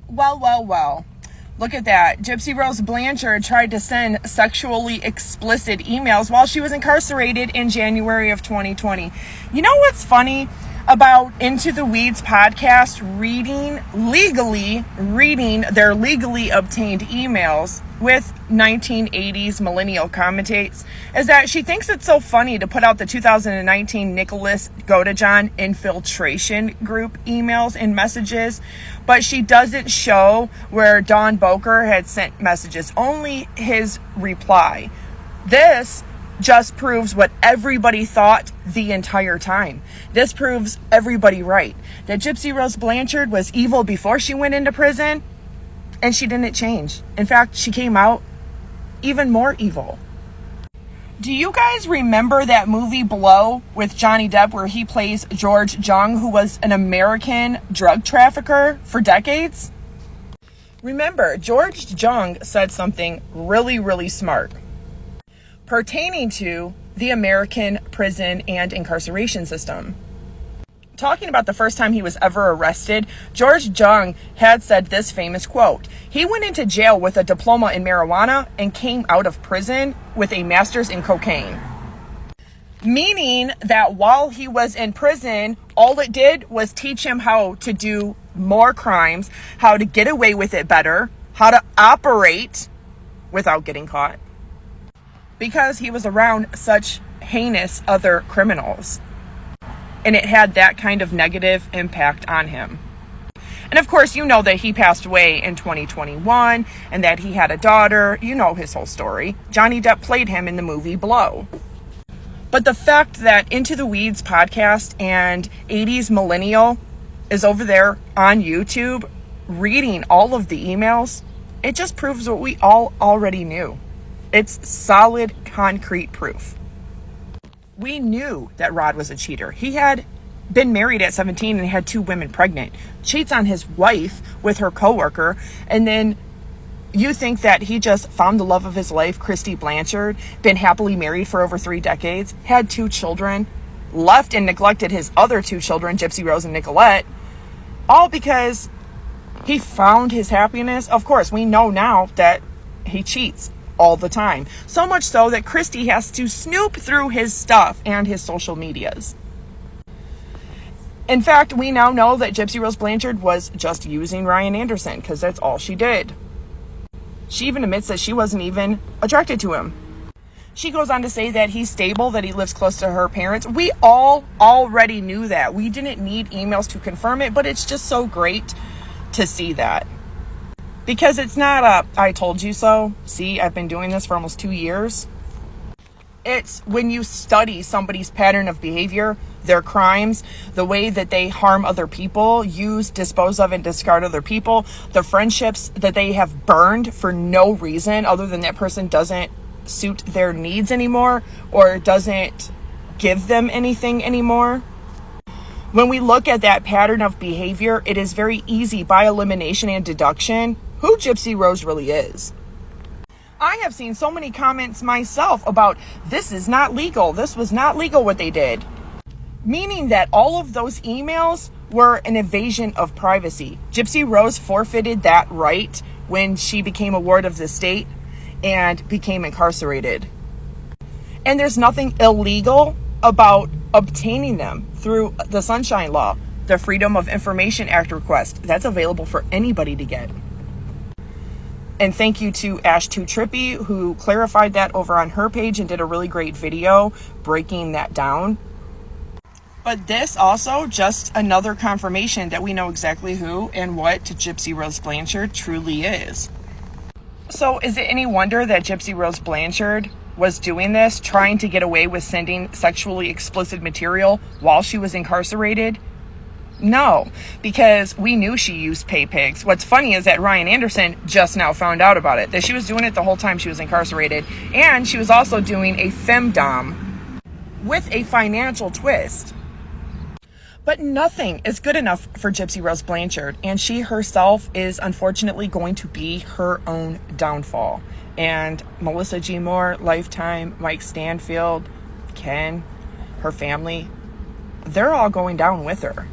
Well. Look at that. Gypsy Rose Blanchard tried to send sexually explicit emails while she was incarcerated in January of 2020. You know what's funny about Into the Weeds podcast reading their legally obtained emails with 1980s millennial commentates is that she thinks it's so funny to put out the 2019 Nicholas Godejohn infiltration group emails and messages, but she doesn't show where Don Boker had sent messages, only his reply. This just proves what everybody thought the entire time. This proves everybody right. That Gypsy Rose Blanchard was evil before she went into prison, and she didn't change. In fact, she came out even more evil. Do you guys remember that movie Blow with Johnny Depp where he plays George Jung, who was an American drug trafficker for decades? Remember, George Jung said something really, really smart pertaining to the American prison and incarceration system. Talking about the first time he was ever arrested, George Jung had said this famous quote. He went into jail with a diploma in marijuana and came out of prison with a master's in cocaine. Meaning that while he was in prison, all it did was teach him how to do more crimes, how to get away with it better, how to operate without getting caught. Because he was around such heinous other criminals. And it had that kind of negative impact on him. And of course, you know that he passed away in 2021 and that he had a daughter. You know his whole story. Johnny Depp played him in the movie Blow. But the fact that Into the Weeds podcast and 80s Millennial is over there on YouTube reading all of the emails, it just proves what we all already knew. It's solid, concrete proof. We knew that Rod was a cheater. He had been married at 17 and had 2 women pregnant. Cheats on his wife with her coworker. And then you think that he just found the love of his life, Christy Blanchard, been happily married for over 3 decades, had 2 children, left and neglected his other 2 children, Gypsy Rose and Nicolette, all because he found his happiness. Of course, we know now that he cheats all the time. So much so that Christy has to snoop through his stuff and his social medias. In fact, we now know that Gypsy Rose Blanchard was just using Ryan Anderson because that's all she did. She even admits that she wasn't even attracted to him. She goes on to say that he's stable, that he lives close to her parents. We all already knew that. We didn't need emails to confirm it, but it's just so great to see that. Because it's not a, I told you so. See, I've been doing this for almost 2 years. It's when you study somebody's pattern of behavior, their crimes, the way that they harm other people, use, dispose of, and discard other people, the friendships that they have burned for no reason other than that person doesn't suit their needs anymore or doesn't give them anything anymore. When we look at that pattern of behavior, it is very easy by elimination and deduction who Gypsy Rose really is. I have seen so many comments myself about this is not legal. This was not legal what they did. Meaning that all of those emails were an invasion of privacy. Gypsy Rose forfeited that right when she became a ward of the state and became incarcerated. And there's nothing illegal about obtaining them through the Sunshine Law, the Freedom of Information Act request. That's available for anybody to get. And thank you to Ash2 Trippy, who clarified that over on her page and did a really great video breaking that down. But this also just another confirmation that we know exactly who and what Gypsy Rose Blanchard truly is. So is it any wonder that Gypsy Rose Blanchard was doing this, trying to get away with sending sexually explicit material while she was incarcerated? No, because we knew she used pay pigs. What's funny is that Ryan Anderson just now found out about it, that she was doing it the whole time she was incarcerated, and she was also doing a femdom with a financial twist. But nothing is good enough for Gypsy Rose Blanchard, and she herself is unfortunately going to be her own downfall. And Melissa G. Moore, Lifetime, Mike Stanfield, Ken, her family, they're all going down with her.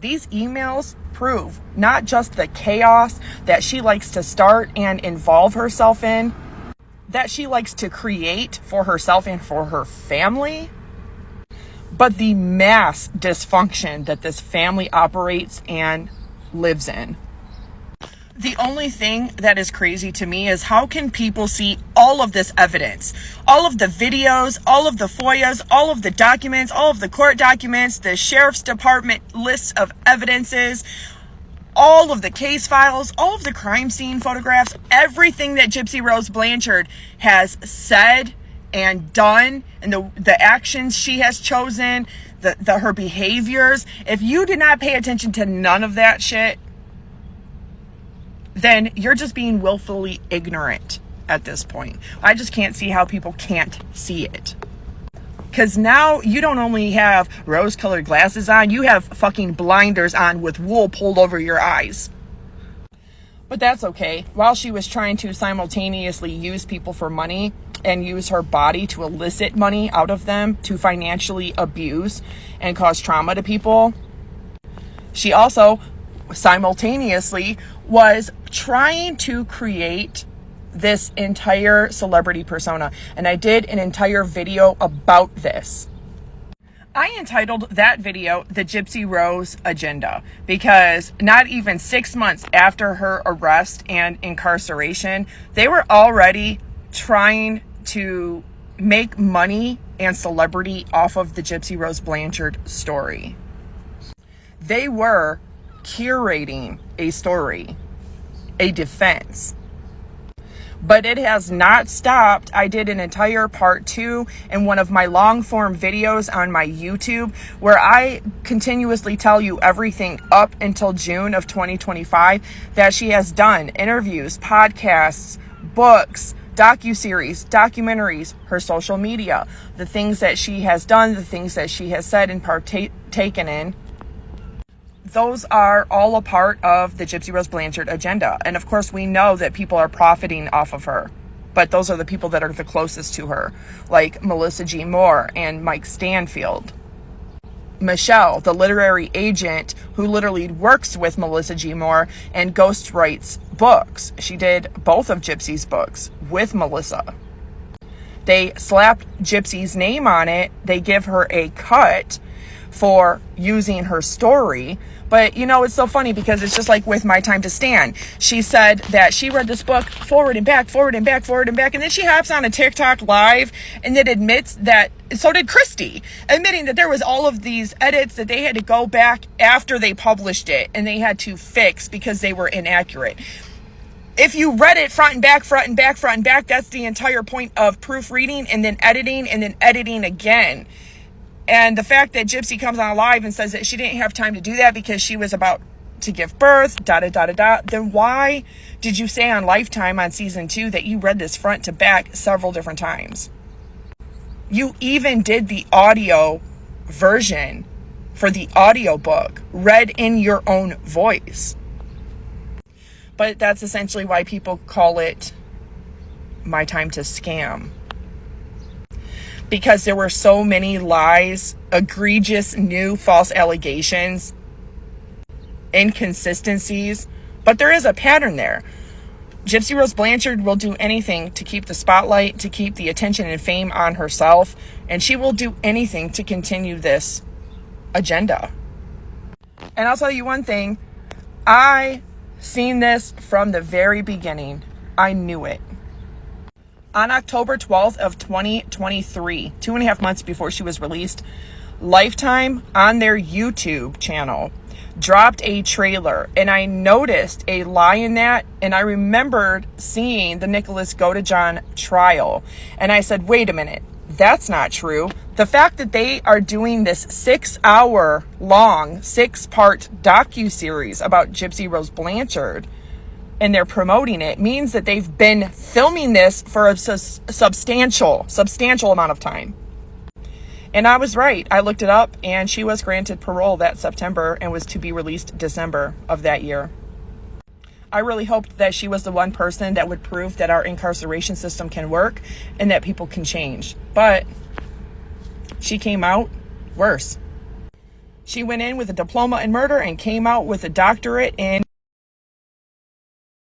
These emails prove not just the chaos that she likes to start and involve herself in, that she likes to create for herself and for her family, but the mass dysfunction that this family operates and lives in. The only thing that is crazy to me is how can people see all of this evidence, all of the videos, all of the FOIAs, all of the documents, all of the court documents, the sheriff's department lists of evidences, all of the case files, all of the crime scene photographs, everything that Gypsy Rose Blanchard has said and done, and the actions she has chosen, her behaviors. If you did not pay attention to none of that shit, then you're just being willfully ignorant at this point. I just can't see how people can't see it. Because now you don't only have rose-colored glasses on, you have fucking blinders on with wool pulled over your eyes. But that's okay. While she was trying to simultaneously use people for money and use her body to elicit money out of them to financially abuse and cause trauma to people, she also simultaneously was trying to create this entire celebrity persona. And I did an entire video about this. I entitled that video The Gypsy Rose Agenda, because not even 6 months after her arrest and incarceration, they were already trying to make money and celebrity off of the Gypsy Rose Blanchard story. They were curating a story, a defense. But it has not stopped. I did an entire part 2 in one of my long form videos on my YouTube where I continuously tell you everything up until June of 2025 that she has done. Interviews, podcasts, books, docuseries, documentaries, her social media, the things that she has done, the things that she has said and partaken in. Those are all a part of the Gypsy Rose Blanchard agenda. And of course, we know that people are profiting off of her. But those are the people that are the closest to her, like Melissa G. Moore and Mike Stanfield. Michelle, the literary agent who literally works with Melissa G. Moore and ghostwrites books. She did both of Gypsy's books with Melissa. They slapped Gypsy's name on it. They give her a cut for using her story. But you know, it's so funny because it's just like with My Time to Stand. She said that she read this book forward and back, forward and back, forward and back. And then she hops on a TikTok live and then admits that, so did Christy, admitting that there was all of these edits that they had to go back after they published it and they had to fix because they were inaccurate. If you read it front and back, front and back, front and back, that's the entire point of proofreading and then editing again. And the fact that Gypsy comes on live and says that she didn't have time to do that because she was about to give birth, then why did you say on Lifetime on season 2 that you read this front to back several different times? You even did the audio version for the audiobook, read in your own voice. But that's essentially why people call it My Time to Scam. Because there were so many lies, egregious new false allegations, inconsistencies, but there is a pattern there. Gypsy Rose Blanchard will do anything to keep the spotlight, to keep the attention and fame on herself, and she will do anything to continue this agenda. And I'll tell you one thing, I seen this from the very beginning. I knew it. On October 12th of 2023, 2.5 months before she was released, Lifetime on their YouTube channel dropped a trailer, and I noticed a lie in that, and I remembered seeing the Nicholas Godejohn trial, and I said, wait a minute, that's not true. The fact that they are doing this 6-hour long, 6-part docuseries about Gypsy Rose Blanchard, and they're promoting it, means that they've been filming this for a substantial amount of time. And I was right. I looked it up, and she was granted parole that September and was to be released December of that year. I really hoped that she was the one person that would prove that our incarceration system can work and that people can change. But she came out worse. She went in with a diploma in murder and came out with a doctorate in